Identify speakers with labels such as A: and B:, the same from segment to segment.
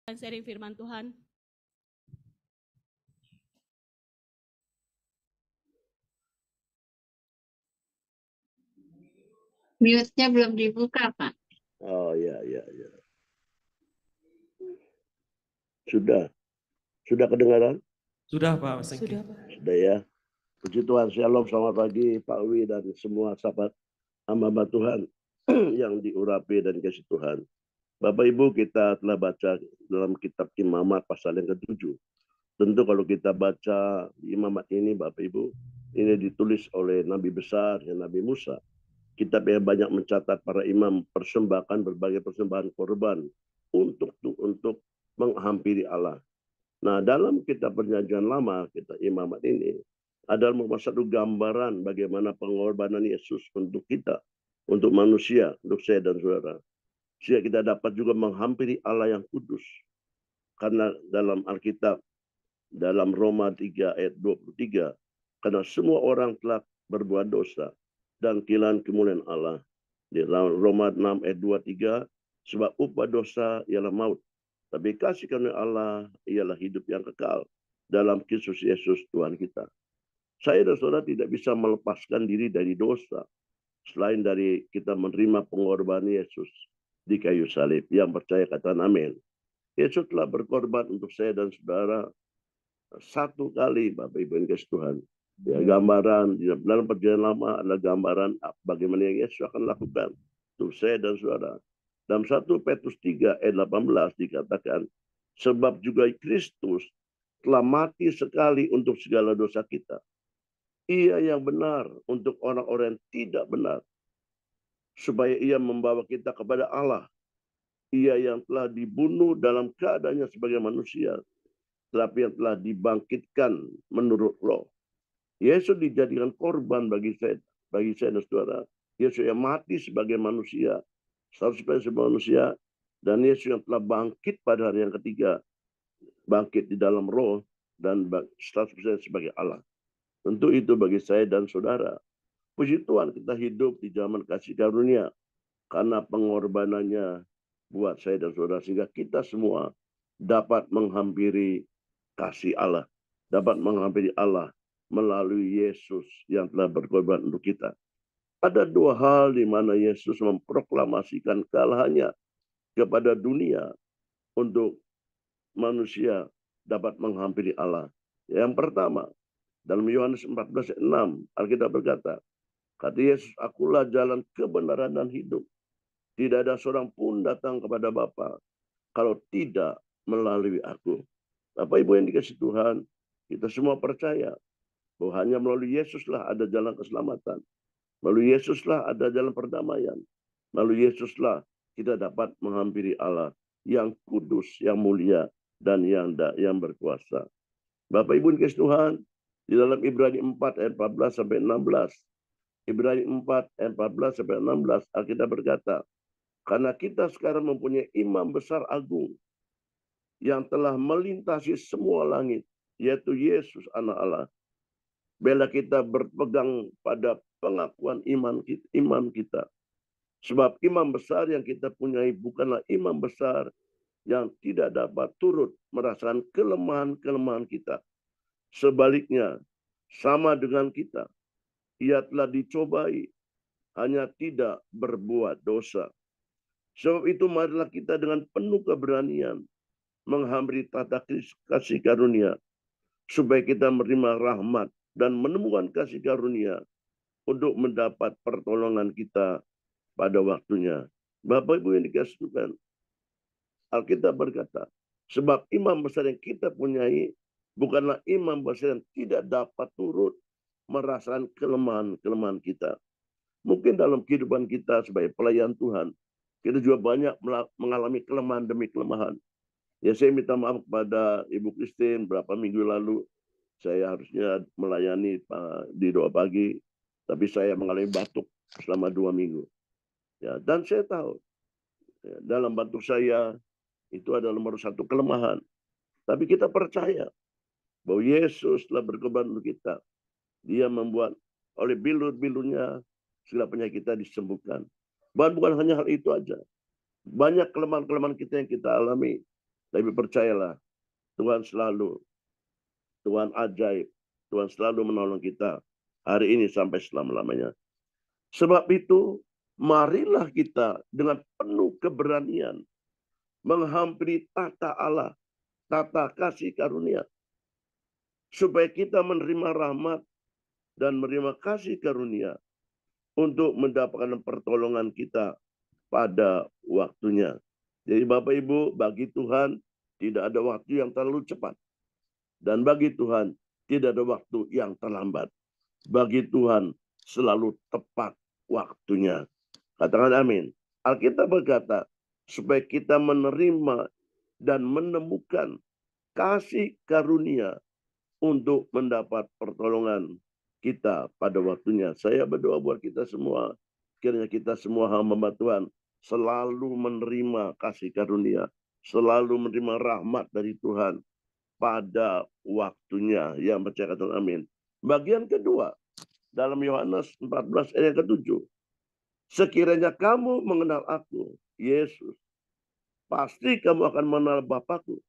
A: Sharing firman Tuhan.
B: Mute-nya belum dibuka, Pak.
C: Oh ya. Sudah kedengaran?
D: Sudah Pak.
A: Sudah, Pak.
C: Sudah ya. Puji Tuhan, shalom, selamat pagi Pak Wi dan semua sahabat hamba Tuhan yang diurapi dan kasih Tuhan. Bapak Ibu, kita telah baca dalam kitab Imamat pasal yang ke-7. Tentu kalau kita baca Imamat ini Bapak Ibu, ini ditulis oleh Nabi besar, Nabi Musa. Kitab yang banyak mencatat para imam persembahkan berbagai persembahan korban untuk menghampiri Allah. Nah, dalam kitab Perjanjian Lama, kitab Imamat ini adalah merupakan satu gambaran bagaimana pengorbanan Yesus untuk kita, untuk manusia, untuk saya dan saudara. Sehingga kita dapat juga menghampiri Allah yang kudus. Karena dalam Alkitab, dalam Roma 3 ayat 23, karena semua orang telah berbuat dosa dan kehilangan kemuliaan Allah. Di Roma 6 ayat 23, sebab upah dosa ialah maut. Tapi kasih karunia Allah ialah hidup yang kekal dalam Kristus Yesus Tuhan kita. Saya dan saudara tidak bisa melepaskan diri dari dosa selain dari kita menerima pengorbanan Yesus di kayu salib. Yang percaya katakan amin. Yesus telah berkorban untuk saya dan saudara satu kali, Bapak Ibu yang kasih Tuhan. Ya, gambaran dalam Perjanjian Lama adalah gambaran bagaimana yang Yesus akan lakukan untuk saya dan saudara. Dalam 1 Petrus 3 ayat 18 dikatakan, sebab juga Kristus telah mati sekali untuk segala dosa kita. Ia yang benar untuk orang-orang yang tidak benar, supaya ia membawa kita kepada Allah. Ia yang telah dibunuh dalam keadaannya sebagai manusia, tetapi yang telah dibangkitkan menurut roh. Yesus dijadikan korban bagi saya dan saudara. Yesus yang mati sebagai manusia, 100% sebagai manusia, dan Yesus yang telah bangkit pada hari yang ketiga, bangkit di dalam roh dan 100% sebagai Allah. Tentu itu bagi saya dan saudara. Puji Tuhan kita hidup di zaman kasih karunia karena pengorbanannya buat saya dan saudara, sehingga kita semua dapat menghampiri kasih Allah, dapat menghampiri Allah melalui Yesus yang telah berkorban untuk kita. Ada dua hal di mana Yesus memproklamasikan kekalahannya kepada dunia untuk manusia dapat menghampiri Allah. Yang pertama, dalam Yohanes 14:6, Alkitab berkata, kata Yesus, akulah jalan kebenaran dan hidup. Tidak ada seorang pun datang kepada Bapa kalau tidak melalui aku. Bapak Ibu yang dikasihi Tuhan, kita semua percaya bahwa hanya melalui Yesuslah ada jalan keselamatan. Melalui Yesuslah ada jalan perdamaian. Melalui Yesuslah kita dapat menghampiri Allah yang kudus, yang mulia, dan yang berkuasa. Bapak Ibu dikasihi Tuhan, di dalam Ibrani 4 ayat 14 sampai 16. Ibrani 4 ayat 14 sampai 16 Alkitab berkata, karena kita sekarang mempunyai imam besar agung yang telah melintasi semua langit, yaitu Yesus anak Allah. Bila kita berpegang pada pengakuan iman kita. Sebab imam besar yang kita punyai bukanlah imam besar yang tidak dapat turut merasakan kelemahan-kelemahan kita. Sebaliknya, sama dengan kita, ia telah dicobai, hanya tidak berbuat dosa. Sebab itu marilah kita dengan penuh keberanian menghampiri tahta kasih karunia, supaya kita menerima rahmat dan menemukan kasih karunia untuk mendapat pertolongan kita pada waktunya. Bapak Ibu yang dikasihi Tuhan, Alkitab berkata, sebab imam besar yang kita punyai bukanlah imam besar yang tidak dapat turut merasakan kelemahan-kelemahan kita. Mungkin dalam kehidupan kita sebagai pelayan Tuhan, kita juga banyak mengalami kelemahan demi kelemahan. Ya, saya minta maaf kepada Ibu Christine, berapa minggu lalu saya harusnya melayani di doa pagi, tapi saya mengalami batuk selama 2 minggu. Ya, dan saya tahu ya, dalam batuk saya itu adalah nomor satu kelemahan. Tapi kita percaya bahwa Yesus telah berkorban untuk kita. Dia membuat oleh bilur-bilurnya segala penyakit kita disembuhkan. Bukan hanya hal itu aja. Banyak kelemahan-kelemahan kita yang kita alami. Tapi percayalah, Tuhan ajaib, Tuhan selalu menolong kita hari ini sampai selama-lamanya. Sebab itu, marilah kita dengan penuh keberanian menghampiri tata Allah, tata kasih karunia, supaya kita menerima rahmat dan menerima kasih karunia untuk mendapatkan pertolongan kita pada waktunya. Jadi Bapak Ibu, bagi Tuhan tidak ada waktu yang terlalu cepat. Dan bagi Tuhan tidak ada waktu yang terlambat. Bagi Tuhan selalu tepat waktunya. Katakan amin. Alkitab berkata, supaya kita menerima dan menemukan kasih karunia untuk mendapat pertolongan kita pada waktunya. Saya berdoa buat kita semua. Kiranya kita semua hamba Tuhan selalu menerima kasih karunia. Selalu menerima rahmat dari Tuhan pada waktunya. Yang percaya katakan amin. Bagian kedua, dalam Yohanes 14 ayat ke-7. Sekiranya kamu mengenal aku, Yesus, pasti kamu akan mengenal Bapakku.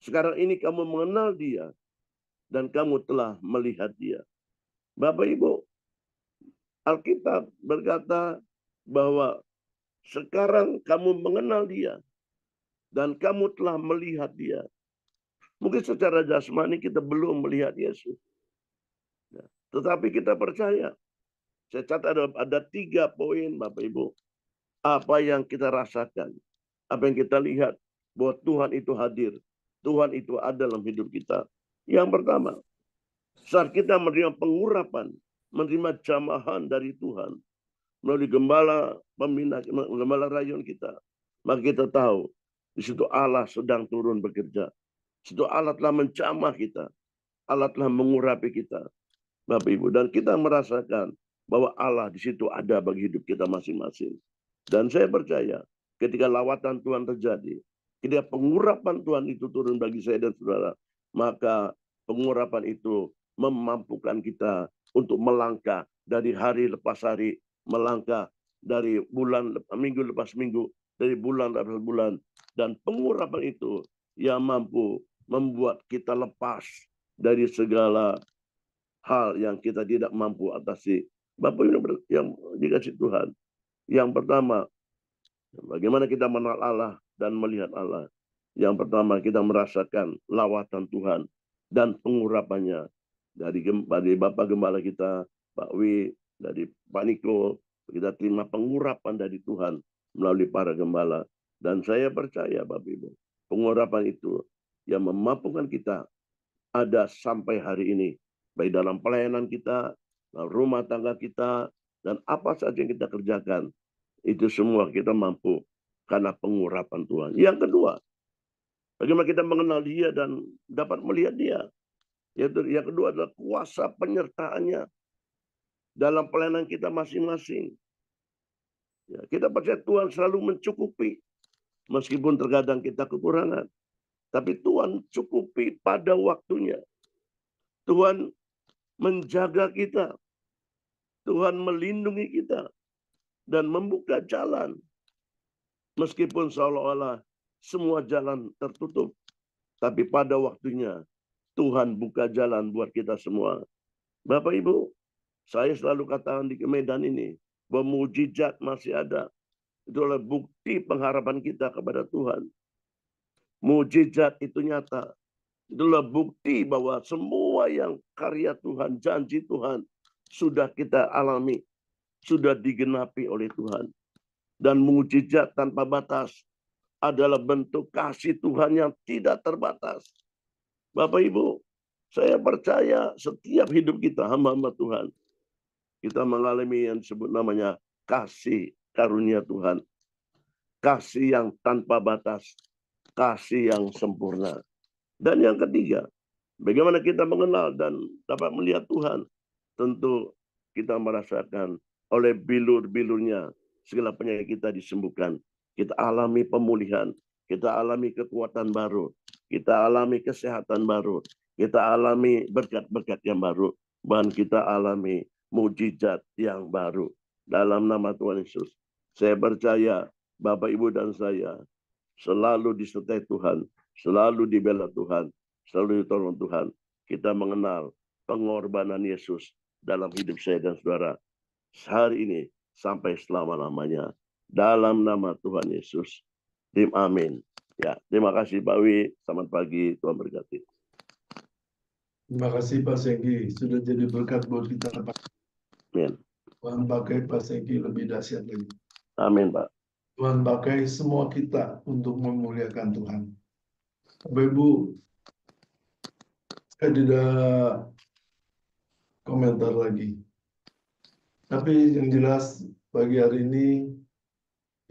C: Sekarang ini kamu mengenal dia, dan kamu telah melihat dia. Bapak Ibu, Alkitab berkata bahwa sekarang kamu mengenal dia, dan kamu telah melihat dia. Mungkin secara jasmani kita belum melihat Yesus. Tetapi kita percaya. Saya catat ada 3 poin Bapak Ibu. Apa yang kita rasakan. Apa yang kita lihat. Bahwa Tuhan itu hadir. Tuhan itu ada dalam hidup kita. Yang pertama. Saat kita menerima pengurapan. Menerima jamahan dari Tuhan. Melalui gembala pembina, gembala rayon kita. Maka kita tahu. Di situ Allah sedang turun bekerja. Di situ Allah telah menjamah kita. Allah telah mengurapi kita. Bapak Ibu. Dan kita merasakan bahwa Allah di situ ada bagi hidup kita masing-masing. Dan saya percaya ketika lawatan Tuhan terjadi, ketika pengurapan Tuhan itu turun bagi saya dan saudara, maka pengurapan itu memampukan kita untuk melangkah dari hari lepas hari, melangkah dari bulan minggu lepas minggu, dari bulan lepas bulan. Dan pengurapan itu yang mampu membuat kita lepas dari segala hal yang kita tidak mampu atasi. Bapak Ibu yang dikasih Tuhan. Yang pertama, bagaimana kita mengenal Allah dan melihat Allah. Yang pertama, kita merasakan lawatan Tuhan dan pengurapannya. Dari Bapak Gembala kita, Pak Wi, dari Pak Niko, kita terima pengurapan dari Tuhan melalui para gembala. Dan saya percaya Bapak Ibu, pengurapan itu yang memampukan kita ada sampai hari ini. Baik dalam pelayanan kita, rumah tangga kita, dan apa saja yang kita kerjakan. Itu semua kita mampu karena pengurapan Tuhan. Yang kedua, bagaimana kita mengenal dia dan dapat melihat dia. Yang kedua adalah kuasa penyertaannya dalam pelayanan kita masing-masing. Ya, kita percaya Tuhan selalu mencukupi. Meskipun terkadang kita kekurangan. Tapi Tuhan cukupi pada waktunya. Tuhan menjaga kita. Tuhan melindungi kita. Dan membuka jalan. Meskipun seolah-olah semua jalan tertutup. Tapi pada waktunya Tuhan buka jalan buat kita semua. Bapak Ibu, saya selalu katakan di Medan ini. Bahwa mujizat masih ada. Itu adalah bukti pengharapan kita kepada Tuhan. Mujizat itu nyata. Itulah bukti bahwa semua yang karya Tuhan, janji Tuhan, sudah kita alami. Sudah digenapi oleh Tuhan. Dan mujizat tanpa batas adalah bentuk kasih Tuhan yang tidak terbatas. Bapak Ibu, saya percaya setiap hidup kita, hamba-hamba Tuhan, kita mengalami yang disebut namanya kasih karunia Tuhan. Kasih yang tanpa batas. Kasih yang sempurna. Dan yang ketiga, bagaimana kita mengenal dan dapat melihat Tuhan. Tentu kita merasakan oleh bilur-bilurnya segala penyakit kita disembuhkan. Kita alami pemulihan. Kita alami kekuatan baru. Kita alami kesehatan baru. Kita alami berkat-berkat yang baru. Dan kita alami mujizat yang baru. Dalam nama Tuhan Yesus. Saya percaya Bapak, Ibu, dan saya selalu disertai Tuhan, selalu dibela Tuhan, selalu ditolong Tuhan. Kita mengenal pengorbanan Yesus dalam hidup saya dan saudara hari ini sampai selama-lamanya. Dalam nama Tuhan Yesus. Amin. Ya, terima kasih Pak Wi. Selamat pagi, Tuhan berkati.
A: Terima kasih Pak Sengki, sudah jadi berkat buat kita Pak.
C: Amin.
A: Tuhan pakai Pak Sengki lebih dahsyat lagi.
C: Amin, Pak.
A: Tuhan pakai semua kita untuk memuliakan Tuhan. Bapak Ibu, saya tidak komentar lagi. Tapi yang jelas pagi hari ini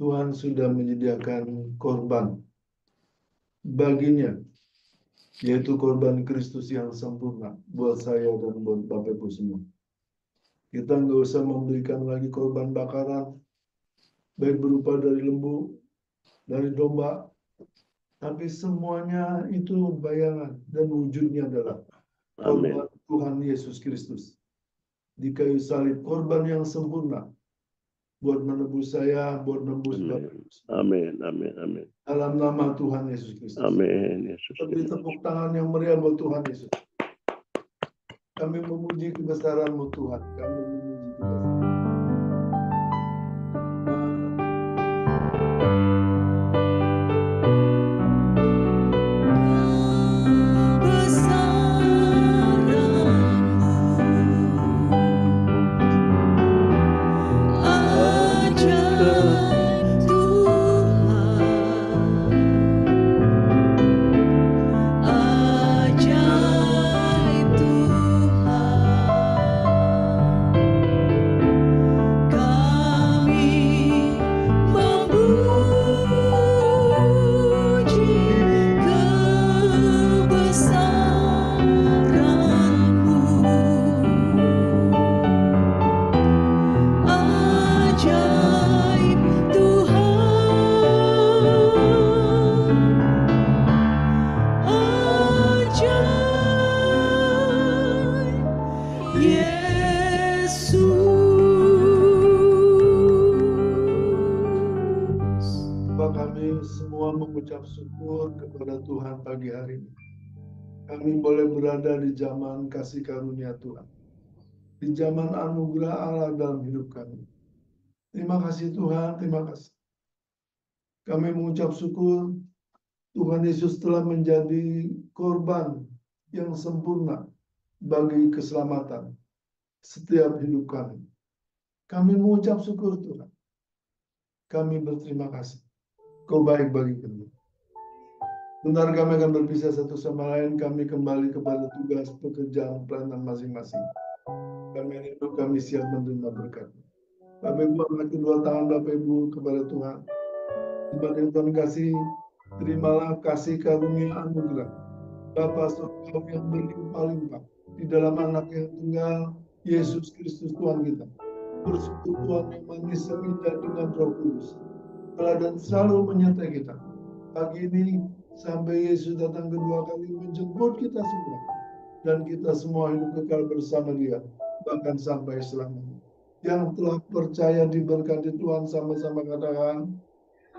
A: Tuhan sudah menyediakan korban baginya, yaitu korban Kristus yang sempurna buat saya dan buat Bapak Ibu semua. Kita nggak usah memberikan lagi korban bakaran, baik berupa dari lembu, dari domba, tapi semuanya itu bayangan dan wujudnya adalah korban Tuhan Yesus Kristus. Di kayu salib, korban yang sempurna buat menebus saya, buat menebus Bapak Ibu.
C: Amin, amin, amin.
A: Dalam nama Tuhan Yesus Kristus.
C: Amin, Yesus.
A: Beri tepuk tangan yang meriah buat Tuhan Yesus. Kami memuji kebesaran-Mu Tuhan. Kami memuji kebesaran. Kami semua mengucap syukur kepada Tuhan pagi hari ini. Kami boleh berada di zaman kasih karunia Tuhan. Di zaman anugerah Allah dalam hidup kami. Terima kasih Tuhan, terima kasih. Kami mengucap syukur Tuhan Yesus telah menjadi korban yang sempurna bagi keselamatan setiap hidup kami. Kami mengucap syukur Tuhan. Kami berterima kasih. Kau baik bagi kami. Bentar kami akan berpisah satu sama lain. Kami kembali kepada tugas pekerjaan pelayanan masing-masing. Kami rindu, kami siap menerima berkat. Bapak Ibu angkat kedua tangan Bapak Ibu kepada Tuhan. Dibanding Tuhan kasih, terimalah kasih karunia anugerah Bapa Surgawi yang berlimpah-limpah di dalam Anak yang tunggal Yesus Kristus Tuhan kita. Bersyukur Tuhan yang manis indah dengan Roh Kudus telah dan selalu menyertai kita. Pagi ini sampai Yesus datang kedua kali menjemput kita semua. Dan kita semua hidup kekal bersama Dia. Bahkan sampai selamanya. Yang telah percaya diberkati Tuhan sama-sama katakan.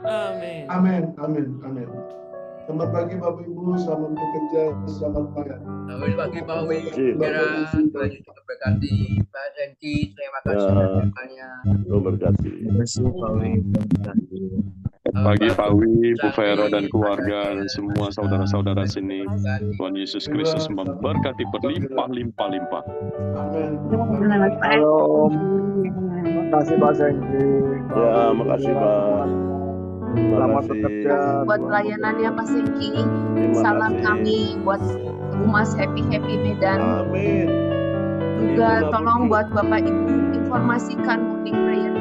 A: Amin. Amin. Amin. Amin. Selamat pagi Bapak Ibu, selamat bekerja, selamat malam.
D: Selamat pagi Pak Wi, Tuhan Yesus memberkati Pak Sengki, terima kasih banyak.
C: Tuhan berkati.
E: Terima kasih Pak Wi.
F: Pagi Pak Wi, Bu Vera dan keluarga dan semua saudara-saudara sini. Tuhan Yesus Kristus memberkati berlimpah-limpah.
A: Amin.
E: Halo. Terima kasih Pak Sengki.
C: Ya, makasih Pak.
E: Selamat bekerja.
G: Buat pelayanannya Pak Sengki.
C: Terima
G: Salam
C: kasih.
G: kami buat Humas Happy Medan.
C: Amin.
G: Juga
C: Itulah
G: tolong
C: bukti.
G: buat Bapak Ibu informasikan morning prayer